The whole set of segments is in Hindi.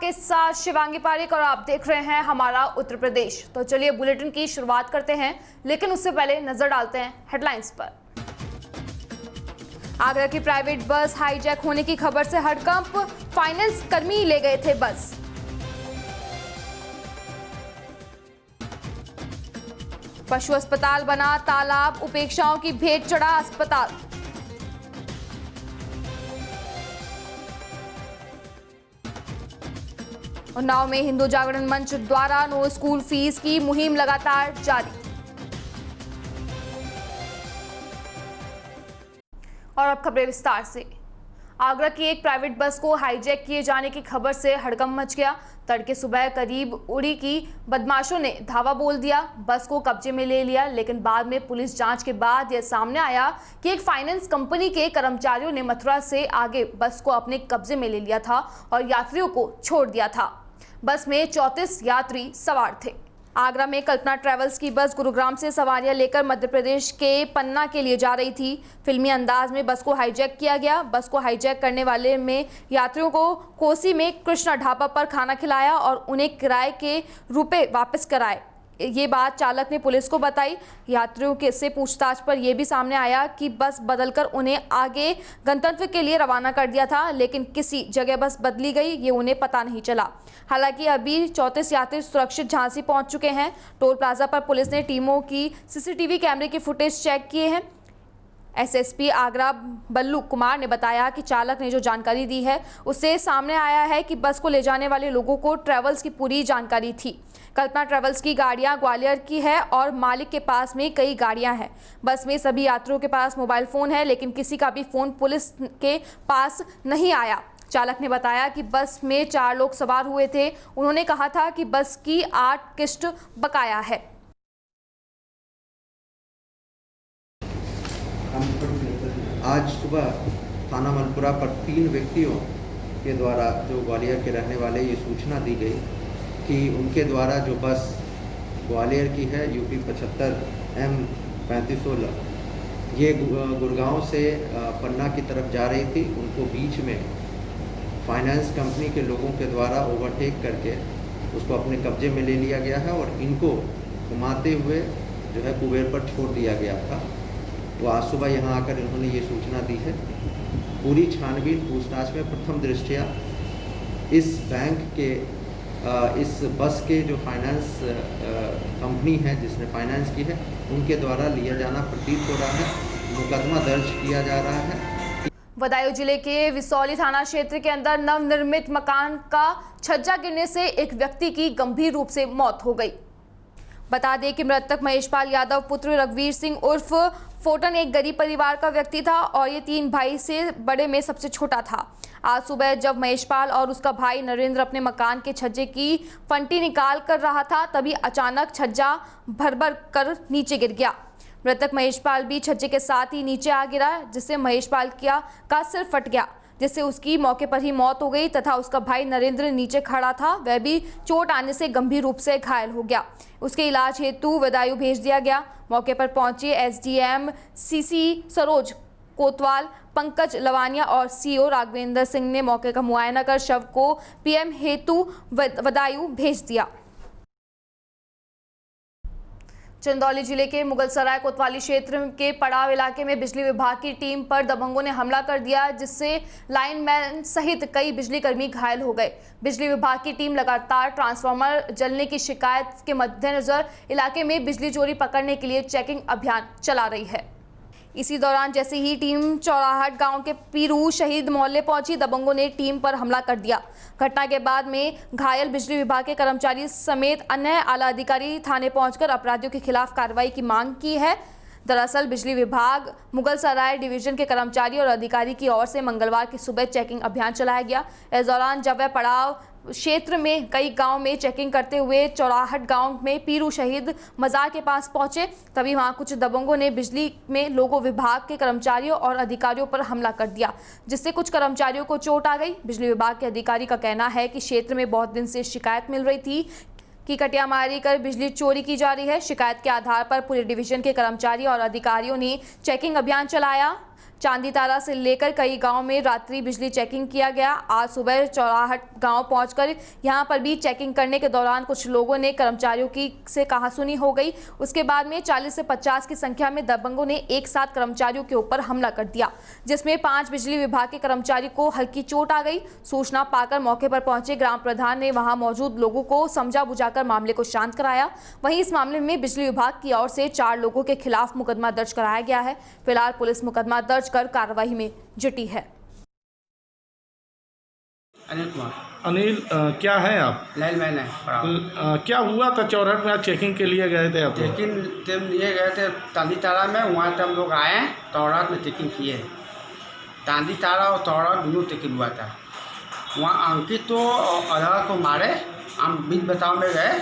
आपके साथ शिवांगी पारिक और आप देख रहे हैं हमारा उत्तर प्रदेश। तो चलिए बुलेटिन की शुरुआत करते हैं, लेकिन उससे पहले नजर डालते हैं हेडलाइंस पर। आगरा की प्राइवेट बस हाईजैक होने की खबर से हड़कंप, फाइनेंस कर्मी ले गए थे बस। पशु अस्पताल बना तालाब, उपेक्षाओं की भेंट चढ़ा अस्पताल। उन्नाव में हिंदू जागरण मंच द्वारा नो स्कूल फीस की मुहिम लगातार जारी। और अब खबरें विस्तार से। आगरा की एक प्राइवेट बस को हाईजैक किए जाने की खबर से हड़कंप मच गया। तड़के सुबह करीब उड़ी की बदमाशों ने धावा बोल दिया, बस को कब्जे में ले लिया। लेकिन बाद में पुलिस जांच के बाद यह सामने आया कि एक फाइनेंस कंपनी के कर्मचारियों ने मथुरा से आगे बस को अपने कब्जे में ले लिया था और यात्रियों को छोड़ दिया था। बस में 34 यात्री सवार थे। आगरा में कल्पना ट्रैवल्स की बस गुरुग्राम से सवारियां लेकर मध्य प्रदेश के पन्ना के लिए जा रही थी। फिल्मी अंदाज में बस को हाईजैक किया गया। बस को हाईजैक करने वाले में यात्रियों को कोसी में कृष्णा ढाबा पर खाना खिलाया और उन्हें किराए के रुपए वापस कराए। ये बात चालक ने पुलिस को बताई। यात्रियों के से पूछताछ पर यह भी सामने आया कि बस बदलकर उन्हें आगे गंतव्य के लिए रवाना कर दिया था, लेकिन किसी जगह बस बदली गई ये उन्हें पता नहीं चला। हालांकि अभी 34 यात्री सुरक्षित झांसी पहुंच चुके हैं। टोल प्लाजा पर पुलिस ने टीमों की सीसीटीवी कैमरे की फुटेज चेक किए हैं। एसएसपी आगरा बल्लू कुमार ने बताया कि चालक ने जो जानकारी दी है उससे सामने आया है कि बस को ले जाने वाले लोगों को ट्रैवल्स की पूरी जानकारी थी। कल्पना ट्रैवल्स की गाड़ियां ग्वालियर की है और मालिक के पास में कई गाड़ियां हैं। बस में सभी यात्रियों के पास मोबाइल फ़ोन है, लेकिन किसी का भी फ़ोन पुलिस के पास नहीं आया। चालक ने बताया कि बस में 4 लोग सवार हुए थे। उन्होंने कहा था कि बस की 8 किस्त बकाया है। आज सुबह थाना मलपुरा पर 3 व्यक्तियों के द्वारा जो ग्वालियर के रहने वाले ये सूचना दी गई कि उनके द्वारा जो बस ग्वालियर की है UP 75 M3516 ये गुड़गांव से पन्ना की तरफ जा रही थी। उनको बीच में फाइनेंस कंपनी के लोगों के द्वारा ओवरटेक करके उसको अपने कब्जे में ले लिया गया है और इनको घुमाते हुए जो है कुबेर पर छोड़ दिया गया था। तो आज सुबह यहाँ आकर इन्होंने ये सूचना दी है। पूरी छानबीन पूछताछ में प्रथम दृष्टया इस बैंक के इस बस के जो फाइनेंस कंपनी है जिसने फाइनेंस की है उनके द्वारा लिया जाना प्रतीत हो रहा है। मुकदमा दर्ज किया जा रहा है। बदायूं जिले के विसौली थाना क्षेत्र के अंदर नवनिर्मित मकान का छज्जा गिरने से एक व्यक्ति की गंभीर रूप से मौत हो गई। बता दें कि मृतक महेशपाल यादव पुत्र रघुवीर सिंह उर्फ फोटन एक गरीब परिवार का व्यक्ति था और ये 3 भाई से बड़े में सबसे छोटा था। आज सुबह जब महेशपाल और उसका भाई नरेंद्र अपने मकान के छज्जे की फंटी निकाल कर रहा था, तभी अचानक छज्जा भर कर नीचे गिर गया। मृतक महेशपाल भी छज्जे के साथ ही नीचे आ गिरा, जिससे महेशपाल का सिर फट गया, जिससे उसकी मौके पर ही मौत हो गई तथा उसका भाई नरेंद्र नीचे खड़ा था, वह भी चोट आने से गंभीर रूप से घायल हो गया। उसके इलाज हेतु बदायूं भेज दिया गया। मौके पर पहुंचे SDM CC सरोज कोतवाल, पंकज लवानिया और CO राघवेंद्र सिंह ने मौके का मुआयना कर शव को PM हेतु बदायूं भेज दिया। चंदौली जिले के मुगलसराय कोतवाली क्षेत्र के पड़ाव इलाके में बिजली विभाग की टीम पर दबंगों ने हमला कर दिया, जिससे लाइनमैन सहित कई बिजली कर्मी घायल हो गए। बिजली विभाग की टीम लगातार ट्रांसफार्मर जलने की शिकायत के मद्देनजर इलाके में बिजली चोरी पकड़ने के लिए चेकिंग अभियान चला रही है। इसी दौरान जैसे ही टीम चौराहट गांव के पीरू शहीद मोहल्ले पहुंची, दबंगों ने टीम पर हमला कर दिया। घटना के बाद में घायल बिजली विभाग के कर्मचारी समेत अन्य आला अधिकारी थाने पहुंचकर अपराधियों के खिलाफ कार्रवाई की मांग की है। दरअसल बिजली विभाग मुगलसराय डिवीजन के कर्मचारी और अधिकारी की ओर से मंगलवार की सुबह चेकिंग अभियान चलाया गया। इस दौरान जब वह पड़ाव क्षेत्र में कई गांव में चेकिंग करते हुए चौराहट गांव में पीरू शहीद मजार के पास पहुंचे, तभी वहां कुछ दबंगों ने बिजली में लोगों विभाग के कर्मचारियों और अधिकारियों पर हमला कर दिया, जिससे कुछ कर्मचारियों को चोट आ गई। बिजली विभाग के अधिकारी का कहना है कि क्षेत्र में बहुत दिन से शिकायत मिल रही थी कि कटियामारी कर बिजली चोरी की जा रही है। शिकायत के आधार पर पूरे डिवीजन के कर्मचारी और अधिकारियों ने चेकिंग अभियान चलाया। चांदी तारा से लेकर कई गांव में रात्रि बिजली चेकिंग किया गया। आज सुबह चौराहट गांव पहुंचकर यहां पर भी चेकिंग करने के दौरान कुछ लोगों ने कर्मचारियों की से कहासुनी हो गई। उसके बाद में 40 से 50 की संख्या में दबंगों ने एक साथ कर्मचारियों के ऊपर हमला कर दिया, जिसमें 5 बिजली विभाग के कर्मचारी को हल्की चोट आ गई। सूचना पाकर मौके पर पहुंचे ग्राम प्रधान ने वहां मौजूद लोगों को समझा बुझाकर मामले को शांत कराया। वहीं इस मामले में बिजली विभाग की ओर से 4 लोगों के खिलाफ मुकदमा दर्ज कराया गया है। फिलहाल पुलिस मुकदमा दर्ज कर कार्रवाई में जुटी है। अनिल कुमार। अनिल, क्या है आप? लाइनमैन है। क्या हुआ था चौराहट में? आज चेकिंग के लिए गए थे आप? चेकिंग टाइम लिए गए थे चांदी तारा में, वहाँ से हम लोग आए, चौराहट में चेकिंग किए। चांदी तारा और चौराहट दोनों चेकिंग हुआ था। वहाँ अंकित तो अधर को मारे, हम बीच बचाव में गए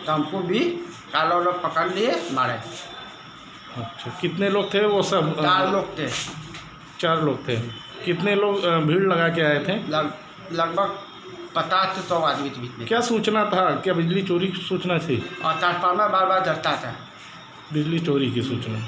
तो हमको भी काला लोग पकड़ लिए, मारे। अच्छा, कितने लोग थे वो सब? 4 लोग थे। 4 लोग थे। कितने लोग भीड़ लगा के आए थे? लगभग 50 से 100 आदमी के बीच में। क्या सूचना था? क्या बिजली चोरी की सूचना थी? और ट्रांसफार्मर बार बार जलता था। बिजली चोरी की सूचना।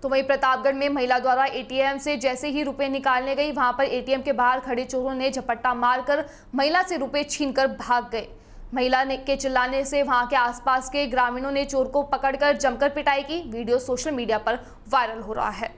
तो वहीं प्रतापगढ़ में महिला द्वारा एटीएम से जैसे ही रुपए निकालने गई, वहां पर एटीएम के बाहर खड़े चोरों ने झपट्टा मारकर महिला से रुपए छीनकर भाग गए। महिला ने के चिल्लाने से वहां के आसपास के ग्रामीणों ने चोर को पकड़कर जमकर पिटाई की। वीडियो सोशल मीडिया पर वायरल हो रहा है।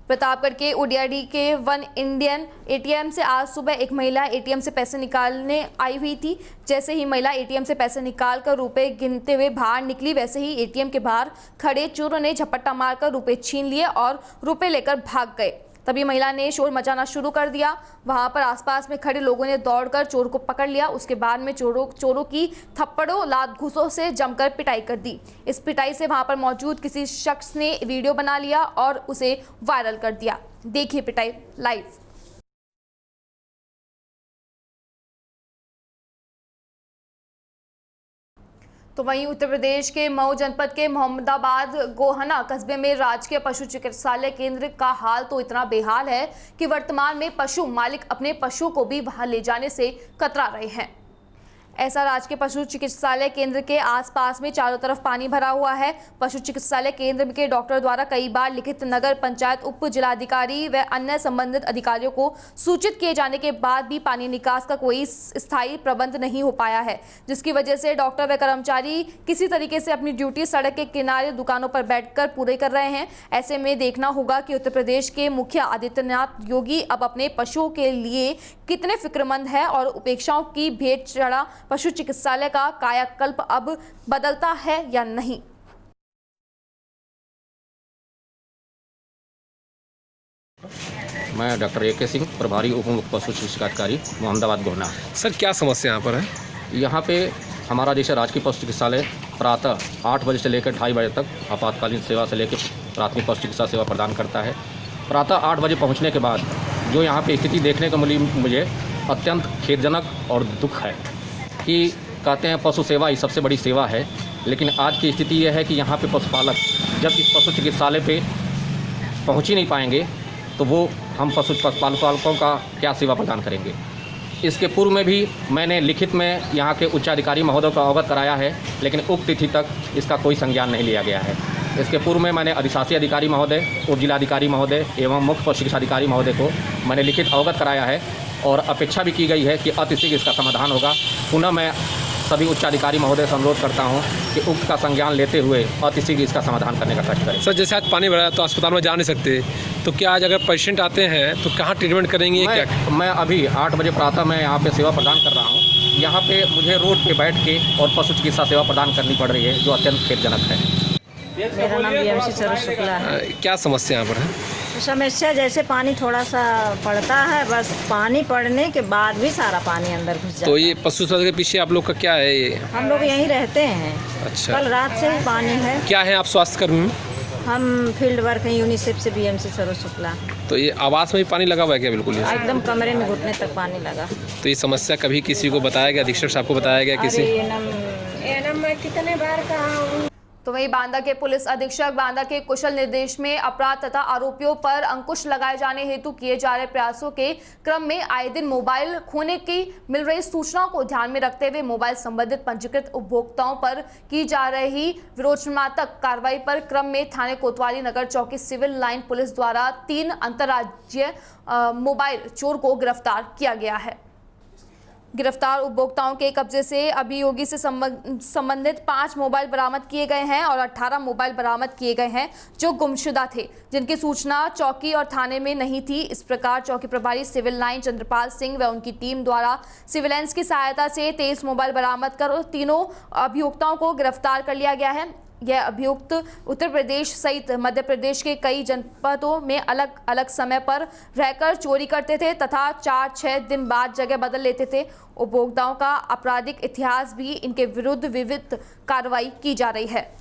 प्रतापगढ़ के उडियाडी के वन इंडियन एटीएम से आज सुबह एक महिला एटीएम से पैसे निकालने आई हुई थी। जैसे ही महिला एटीएम से पैसे निकालकर रुपए गिनते हुए बाहर निकली, वैसे ही एटीएम के बाहर खड़े चोरों ने झपट्टा मारकर रुपए छीन लिए और रुपए लेकर भाग गए। तभी महिला ने शोर मचाना शुरू कर दिया। वहां पर आसपास में खड़े लोगों ने दौड़कर चोर को पकड़ लिया। उसके बाद में चोरों की थप्पड़ों लात घूसों से जमकर पिटाई कर दी। इस पिटाई से वहां पर मौजूद किसी शख्स ने वीडियो बना लिया और उसे वायरल कर दिया। देखिए पिटाई लाइव। तो वहीं उत्तर प्रदेश के मऊ जनपद के मोहम्मदाबाद गोहना कस्बे में राजकीय पशु चिकित्सालय केंद्र का हाल तो इतना बेहाल है कि वर्तमान में पशु मालिक अपने पशुओं को भी वहां ले जाने से कतरा रहे हैं। ऐसा राजकीय पशु चिकित्सालय केंद्र के आसपास में चारों तरफ पानी भरा हुआ है। पशु चिकित्सालय केंद्र के डॉक्टर द्वारा कई बार लिखित नगर पंचायत उप जिलाधिकारी व अन्य संबंधित अधिकारियों को सूचित किए जाने के बाद भी पानी निकास का कोई स्थायी प्रबंध नहीं हो पाया है, जिसकी वजह से डॉक्टर व कर्मचारी किसी तरीके से अपनी ड्यूटी सड़क के किनारे दुकानों पर बैठकर पूरे कर रहे हैं। ऐसे में देखना होगा कि उत्तर प्रदेश के मुख्य आदित्यनाथ योगी अब अपने पशुओं के लिए कितने फिक्रमंद है और उपेक्षाओं की भेंट चढ़ा पशु चिकित्सालय का कायाकल्प अब बदलता है या नहीं। मैं डॉक्टर ए.के. सिंह, प्रभारी उप मुख्य पशु चिकित्सा अधिकारी मोहम्मदाबाद गोहना। सर, क्या समस्या यहाँ पर है? यहाँ पे हमारा जैसे राजकीय पशु चिकित्सालय प्रातः 8 बजे से लेकर 2:30 बजे तक आपातकालीन सेवा से लेकर प्राथमिक पशु चिकित्सा सेवा प्रदान करता है। प्रातः 8 बजे पहुँचने के बाद जो यहाँ पे स्थिति देखने को मिली, मुझे अत्यंत खेदजनक और दुख है कि कहते हैं पशु सेवा ही सबसे बड़ी सेवा है, लेकिन आज की स्थिति यह है कि यहाँ पे पशुपालक जब इस पशु चिकित्सालय पे पहुँच ही नहीं पाएंगे तो वो हम पशुपालकों का क्या सेवा प्रदान करेंगे। इसके पूर्व में भी मैंने लिखित में यहाँ के उच्चाधिकारी महोदय को अवगत कराया है, लेकिन उक्त तिथि तक इसका कोई संज्ञान नहीं लिया गया है। इसके पूर्व में मैंने अधिशासी अधिकारी महोदय, उप जिलाधिकारी महोदय एवं मुख्य पशु चिकित्सा अधिकारी महोदय को मैंने लिखित अवगत कराया है और अपेक्षा भी की गई है कि अतिशीघ्र इसका समाधान होगा। पुनः मैं सभी उच्चाधिकारी महोदय से अनुरोध करता हूं कि उक्त का संज्ञान लेते हुए अतिशीघ्र इसका समाधान करने का कष्ट करें। सर, जैसे आज पानी भरा तो अस्पताल में जा नहीं सकते, तो क्या आज अगर पेशेंट आते हैं तो कहाँ ट्रीटमेंट करेंगे? मैं अभी 8 बजे प्रातः मैं यहाँ पे सेवा प्रदान कर रहा हूँ। यहाँ पे मुझे रोड पे बैठ के और पशु चिकित्सा सेवा प्रदान करनी पड़ रही है, जो अत्यंत खेदजनक है। मेरा नाम बीएमसी सरोज शुक्ला है। क्या समस्या यहाँ पर है? समस्या जैसे पानी थोड़ा सा पड़ता है, बस पानी पड़ने के बाद भी सारा पानी अंदर घुस जाता है। तो ये पशु स्वास्थ्य के पीछे आप लोग का क्या है? ये हम लोग यहीं रहते हैं। अच्छा, कल रात से ही पानी है। क्या है आप स्वास्थ्य कर्मी? हम फील्ड वर्क हैं यूनिसेफ से, बीएमसी सरोज शुक्ला। तो ये आवास में भी पानी लगा हुआ है क्या? बिल्कुल एकदम कमरे में घुटने तक पानी लगा। तो ये समस्या कभी किसी को बताया गया? अधीक्षक साहब को बताया गया? किसी कितने बार कहा हूँ। तो वहीं बांदा के पुलिस अधीक्षक बांदा के कुशल निर्देश में अपराध तथा आरोपियों पर अंकुश लगाए जाने हेतु किए जा रहे प्रयासों के क्रम में आए दिन मोबाइल खोने की मिल रही सूचनाओं को ध्यान में रखते हुए मोबाइल संबंधित पंजीकृत उपभोक्ताओं पर की जा रही विरोचनात्मक कार्रवाई पर क्रम में थाने कोतवाली नगर चौकी सिविल लाइन पुलिस द्वारा 3 अंतर्राज्यीय मोबाइल चोर को गिरफ्तार किया गया है। गिरफ्तार उपभोक्ताओं के कब्जे से अभियोगी से संबंधित 5 मोबाइल बरामद किए गए हैं और 18 मोबाइल बरामद किए गए हैं जो गुमशुदा थे, जिनकी सूचना चौकी और थाने में नहीं थी। इस प्रकार चौकी प्रभारी सिविल लाइन चंद्रपाल सिंह व उनकी टीम द्वारा सिविलेंस की सहायता से 23 मोबाइल बरामद कर तीनों अभियुक्ताओं को गिरफ्तार कर लिया गया है। यह अभियुक्त उत्तर प्रदेश सहित मध्य प्रदेश के कई जनपदों में अलग अलग समय पर रहकर चोरी करते थे तथा 4-6 दिन बाद जगह बदल लेते थे। उपभोक्ताओं का आपराधिक इतिहास भी इनके विरुद्ध विविध कार्रवाई की जा रही है।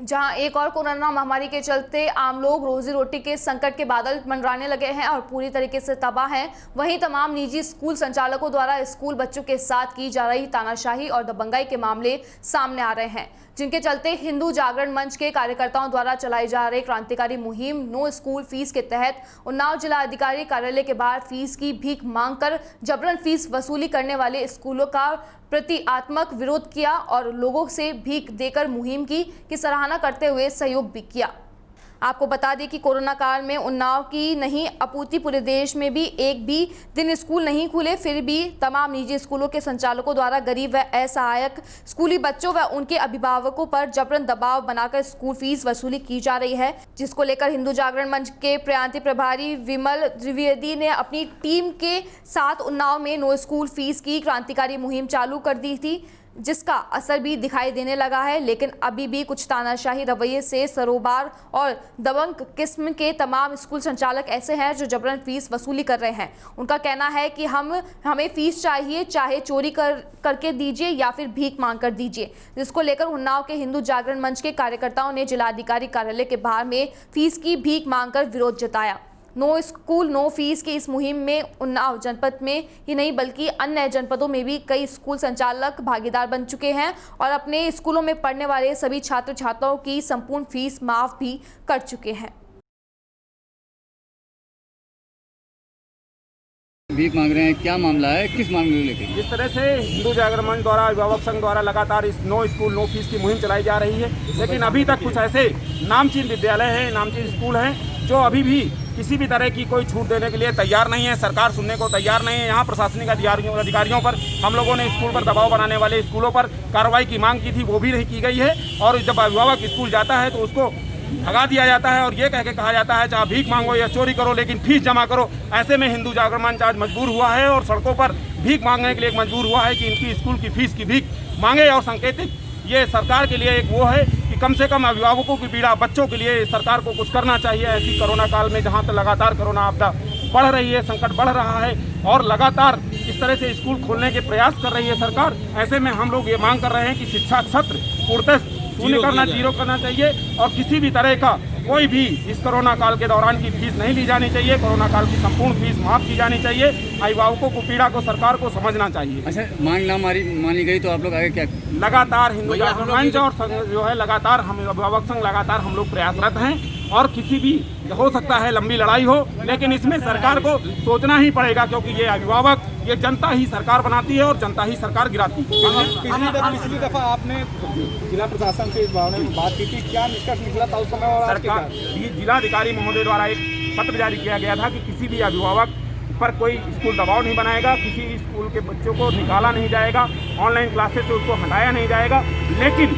जहां एक और कोरोना महामारी के चलते आम लोग रोजी रोटी के संकट के बादल मंडराने लगे हैं और पूरी तरीके से तबाह हैं, वहीं तमाम निजी स्कूल संचालकों द्वारा स्कूल बच्चों के साथ की जा रही तानाशाही और दबंगाई के मामले सामने आ रहे हैं, जिनके चलते हिंदू जागरण मंच के कार्यकर्ताओं द्वारा चलाई जा रही क्रांतिकारी मुहिम नो स्कूल फीस के तहत उन्नाव जिला अधिकारी कार्यालय के बाहर फीस की भीख मांगकर जबरन फीस वसूली करने वाले स्कूलों का प्रतीकात्मक विरोध किया और लोगों से भीख देकर मुहिम की सराहना करते हुए सहयोग भी किया। आपको बता दें कि कोरोना काल में उन्नाव की नहीं अपूर्ति पूरे देश में भी एक भी दिन स्कूल नहीं खुले, फिर भी तमाम निजी स्कूलों के संचालकों द्वारा गरीब व असहायक स्कूली बच्चों व उनके अभिभावकों पर जबरन दबाव बनाकर स्कूल फीस वसूली की जा रही है, जिसको लेकर हिंदू जागरण मंच के प्रांतीय प्रभारी विमल द्विवेदी ने अपनी टीम के साथ उन्नाव में नो स्कूल फीस की क्रांतिकारी मुहिम चालू कर दी थी, जिसका असर भी दिखाई देने लगा है। लेकिन अभी भी कुछ तानाशाही रवैये से सरोबार और दबंग किस्म के तमाम स्कूल संचालक ऐसे हैं जो जबरन फीस वसूली कर रहे हैं। उनका कहना है कि हमें फीस चाहिए, चाहे चोरी करके दीजिए या फिर भीख मांग कर दीजिए, जिसको लेकर उन्नाव के हिंदू जागरण मंच के कार्यकर्ताओं ने जिलाधिकारी कार्यालय के बाहर में फीस की भीख मांगकर विरोध जताया। नो स्कूल नो फीस की इस मुहिम में उन्नाव जनपद में ही नहीं बल्कि अन्य जनपदों में भी कई स्कूल संचालक भागीदार बन चुके हैं और अपने स्कूलों में पढ़ने वाले सभी छात्र छात्राओं की संपूर्ण फीस माफ भी कर चुके हैं। भीख मांग रहे हैं, क्या मामला है, किस मामले को लेकर? जिस तरह से हिंदू जागरण मंच द्वारा अभिभावक संघ द्वारा लगातार इस नो स्कूल नो फीस की मुहिम चलाई जा रही है, लेकिन अभी तक कुछ ऐसे नामचीन विद्यालय हैं, नामचीन स्कूल हैं जो अभी भी किसी भी तरह की कोई छूट देने के लिए तैयार नहीं है। सरकार सुनने को तैयार नहीं है। यहाँ प्रशासनिक अधिकारियों पर हम लोगों ने स्कूल पर दबाव बनाने वाले स्कूलों पर कार्रवाई की मांग की थी, वो भी नहीं की गई है। और जब अभिभावक स्कूल जाता है तो उसको भगा दिया जाता है और ये कह के कहा जाता है चाहे भीख मांगो या चोरी करो लेकिन फीस जमा करो। ऐसे में हिंदू जागरण मंच आज मजबूर हुआ है और सड़कों पर भीख मांगने के लिए मजबूर हुआ है कि इनकी स्कूल की फीस की भीख मांगे। और संकेतिक ये सरकार के लिए एक वो है कि कम से कम अभिभावकों की पीड़ा, बच्चों के लिए सरकार को कुछ करना चाहिए। ऐसी कोरोना काल में जहाँ तक लगातार कोरोना आपदा बढ़ रही है, संकट बढ़ रहा है और लगातार इस तरह से स्कूल खोलने के प्रयास कर रही है सरकार, ऐसे में हम लोग ये मांग कर रहे हैं कि शिक्षा सत्र पूर्णतः शून्य करना, जीरो करना चाहिए और किसी भी तरह का कोई भी इस कोरोना काल के दौरान की फीस नहीं ली जानी चाहिए। कोरोना काल की संपूर्ण फीस माफ की जानी चाहिए। अभिभावकों को पीड़ा को सरकार को समझना चाहिए। अच्छा, मांग ना मानी गई तो आप लोग आगे क्या? लगातार हिंदू जागरण मंच और जो है लगातार हम अभिभावक संघ लगातार हम लोग प्रयासरत हैं और किसी भी हो सकता है लंबी लड़ाई हो, लेकिन इसमें सरकार को सोचना ही पड़ेगा क्योंकि ये अभिभावक, ये जनता ही सरकार बनाती है और जनता ही सरकार गिराती है। पिछली दफा आपने जिला प्रशासन से इस बारे में बात की थी, क्या निष्कर्ष निकला था उस समय? और सरकार जिलाधिकारी महोदय द्वारा एक पत्र जारी किया गया था कि किसी भी अभिभावक पर कोई स्कूल दबाव नहीं बनाएगा, किसी स्कूल के बच्चों को निकाला नहीं जाएगा, ऑनलाइन क्लासेस से उसको हटाया नहीं जाएगा, लेकिन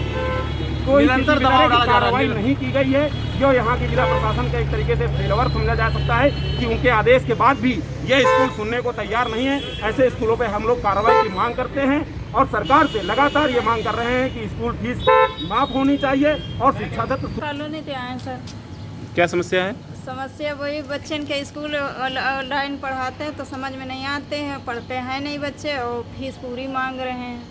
कोई कार्रवाई नहीं की गई है जो यहाँ की जिला प्रशासन का एक तरीके से फेलवर समझा जा सकता है कि उनके आदेश के बाद भी ये स्कूल सुनने को तैयार नहीं है। ऐसे स्कूलों पे हम लोग कार्रवाई की मांग करते हैं और सरकार से लगातार ये मांग कर रहे हैं कि स्कूल फीस माफ होनी चाहिए और शिक्षा सत्र। कॉलोनी पे आए सर, क्या समस्या है? समस्या वही बच्चे के स्कूल ऑनलाइन पढ़ाते हैं तो समझ में नहीं आते हैं, पढ़ते हैं नहीं बच्चे और फीस पूरी मांग रहे हैं,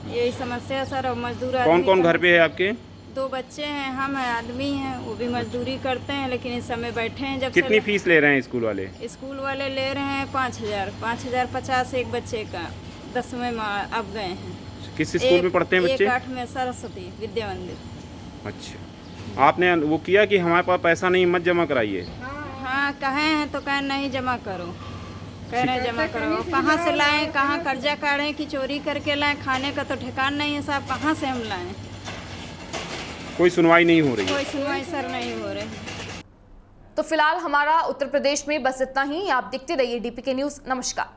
यही समस्या सर। और मजदूर कौन कौन घर पे है आपके? 2 बच्चे हैं, हम हैं, आदमी हैं, वो भी मजदूरी करते हैं, लेकिन इस समय बैठे हैं। जब कितनी फीस ले रहे हैं स्कूल वाले? स्कूल वाले ले रहे हैं 5,050 एक बच्चे का। 10वें में अब गए हैं। किस स्कूल में पढ़ते हैं बच्चे? 8 में सरस्वती विद्या मंदिर। अच्छा, आपने वो किया कि हमारे पास पैसा नहीं, मत जमा कराइए? हाँ, कहे हैं तो कहें नहीं जमा करो, कह रहे हैं जमा करो। कहाँ से लाएं, कहाँ कर्जा काढ़ें कि चोरी करके लाएं? खाने का तो ठिकान नहीं है साहब, कहाँ से हम लाएं? कोई सुनवाई नहीं हो रही? कोई सुनवाई सर नहीं हो रही। तो फिलहाल हमारा उत्तर प्रदेश में बस इतना ही। आप देखते रहिए DPK न्यूज़। नमस्कार।